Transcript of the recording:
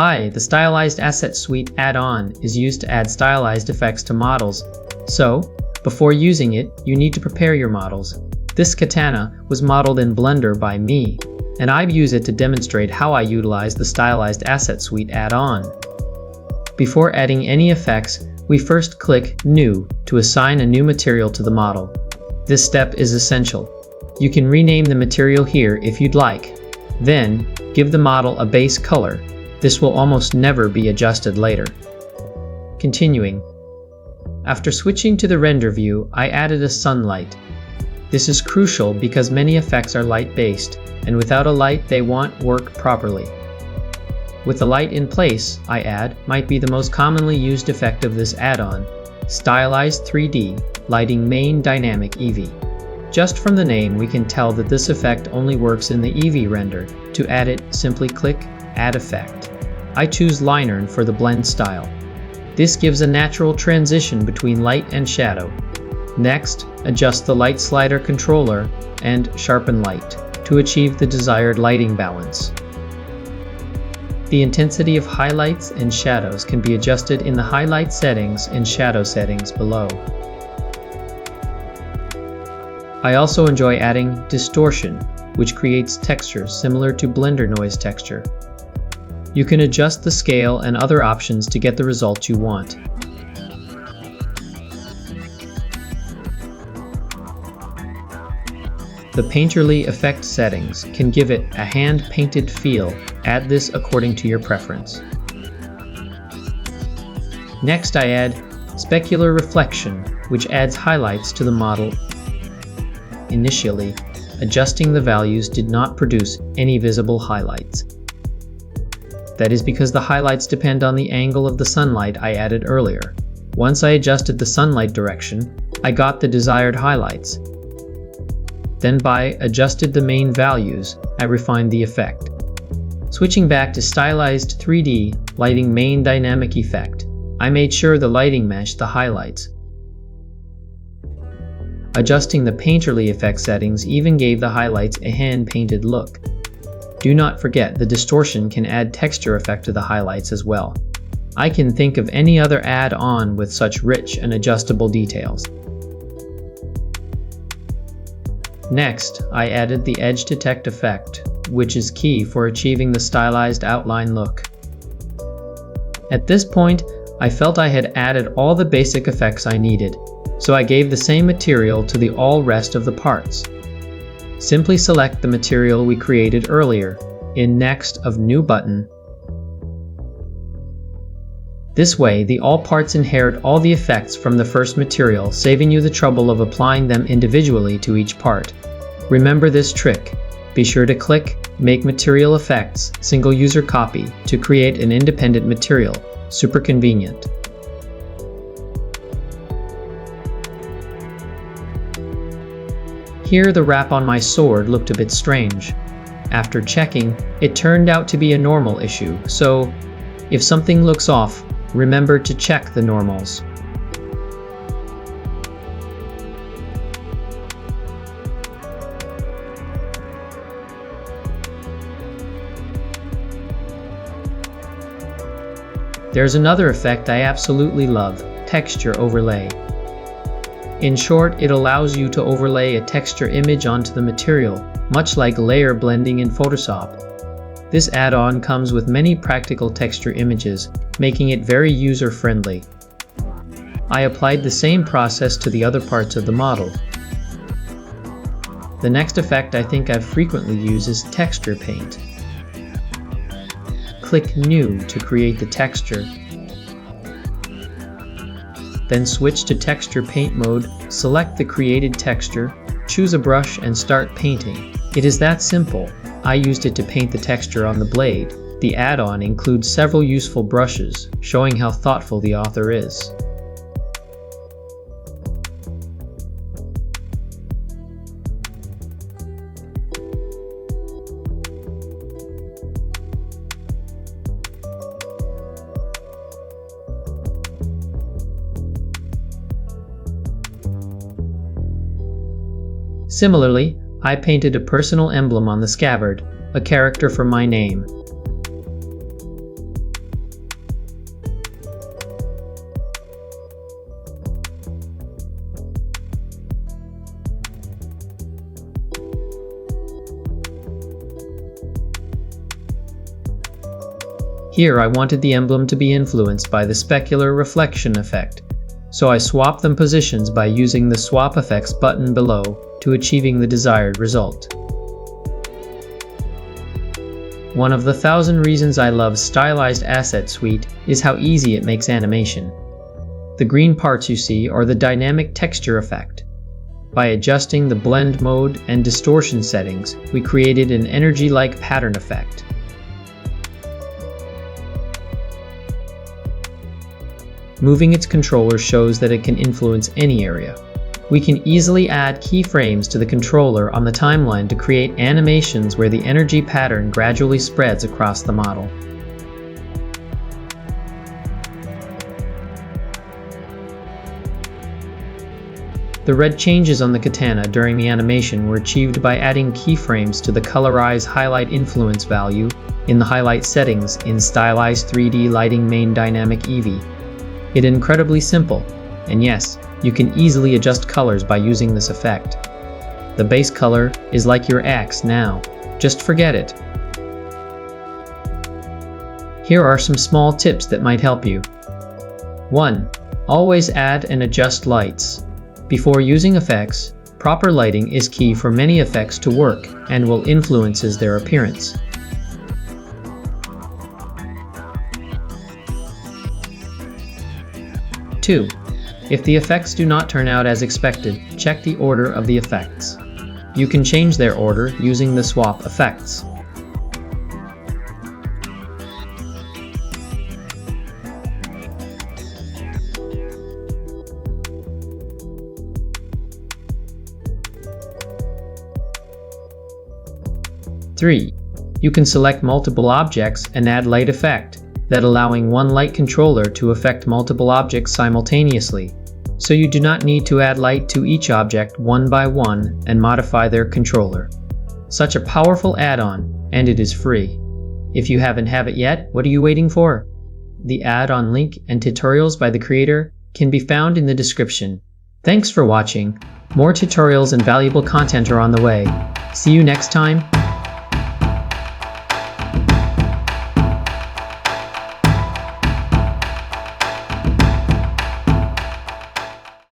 Hi, the Stylized Asset Suite add-on is used to add stylized effects to models. So, before using it, you need to prepare your models. This katana was modeled in Blender by me, and I've used it to demonstrate how I utilize the Stylized Asset Suite add-on. Before adding any effects, we first click New to assign a new material to the model. This step is essential. You can rename the material here if you'd like. Then, give the model a base color. This will almost never be adjusted later. Continuing. After switching to the render view, I added a sunlight. This is crucial because many effects are light-based, and without a light they won't work properly. With the light in place, I add might be the most commonly used effect of this add-on, Stylized 3D Lighting Main Dynamic Eevee. Just from the name, we can tell that this effect only works in the Eevee render. To add it, simply click Add Effect. I choose Liner for the blend style. This gives a natural transition between light and shadow. Next, adjust the light slider controller and sharpen light to achieve the desired lighting balance. The intensity of highlights and shadows can be adjusted in the highlight settings and shadow settings below. I also enjoy adding distortion, which creates textures similar to Blender noise texture. You can adjust the scale and other options to get the result you want. The Painterly effect settings can give it a hand-painted feel. Add this according to your preference. Next, I add Specular reflection, which adds highlights to the model. Initially, adjusting the values did not produce any visible highlights. That is because the highlights depend on the angle of the sunlight I added earlier. Once I adjusted the sunlight direction, I got the desired highlights. Then by adjusted the main values, I refined the effect. Switching back to Stylized 3D Lighting Main Dynamic Effect, I made sure the lighting matched the highlights. Adjusting the Painterly effect settings even gave the highlights a hand-painted look. Do not forget the distortion can add texture effect to the highlights as well. I can think of any other add-on with such rich and adjustable details. Next, I added the Edge Detect effect, which is key for achieving the stylized outline look. At this point, I felt I had added all the basic effects I needed, so I gave the same material to the all rest of the parts. Simply select the material we created earlier in Next of New button. This way, the all parts inherit all the effects from the first material, saving you the trouble of applying them individually to each part. Remember this trick. Be sure to click Make Material Effects, Single User Copy to create an independent material. Super convenient. Here the wrap on my sword looked a bit strange. After checking, it turned out to be a normal issue, so if something looks off, remember to check the normals. There's another effect I absolutely love, texture overlay. In short, it allows you to overlay a texture image onto the material, much like layer blending in Photoshop. This add-on comes with many practical texture images, making it very user-friendly. I applied the same process to the other parts of the model. The next effect I think I've frequently used is Texture Paint. Click New to create the texture. Then switch to Texture Paint mode, select the created texture, choose a brush and start painting. It is that simple. I used it to paint the texture on the blade. The add-on includes several useful brushes, showing how thoughtful the author is. Similarly, I painted a personal emblem on the scabbard, a character from my name. Here I wanted the emblem to be influenced by the specular reflection effect, so I swapped them positions by using the Swap Effects button below to achieving the desired result. One of the 1,000 reasons I love Stylized Asset Suite is how easy it makes animation. The green parts you see are the dynamic texture effect. By adjusting the blend mode and distortion settings, we created an energy-like pattern effect. Moving its controller shows that it can influence any area. We can easily add keyframes to the controller on the timeline to create animations where the energy pattern gradually spreads across the model. The red changes on the katana during the animation were achieved by adding keyframes to the Colorize Highlight Influence value in the highlight settings in Stylized 3D Lighting Main Dynamic Eevee. It's incredibly simple, and yes, you can easily adjust colors by using this effect. The base color is like your ex now, just forget it. Here are some small tips that might help you. 1. Always add and adjust lights. Before using effects, proper lighting is key for many effects to work and will influence their appearance. 2. If the effects do not turn out as expected, check the order of the effects. You can change their order using the Swap Effects. Three. You can select multiple objects and add light effect, that allowing one light controller to affect multiple objects simultaneously, so you do not need to add light to each object one by one and modify their controller. Such a powerful add-on, and it is free. If you haven't have it yet, what are you waiting for? The add-on link and tutorials by the creator can be found in the description. Thanks for watching. More tutorials and valuable content are on the way. See you next time.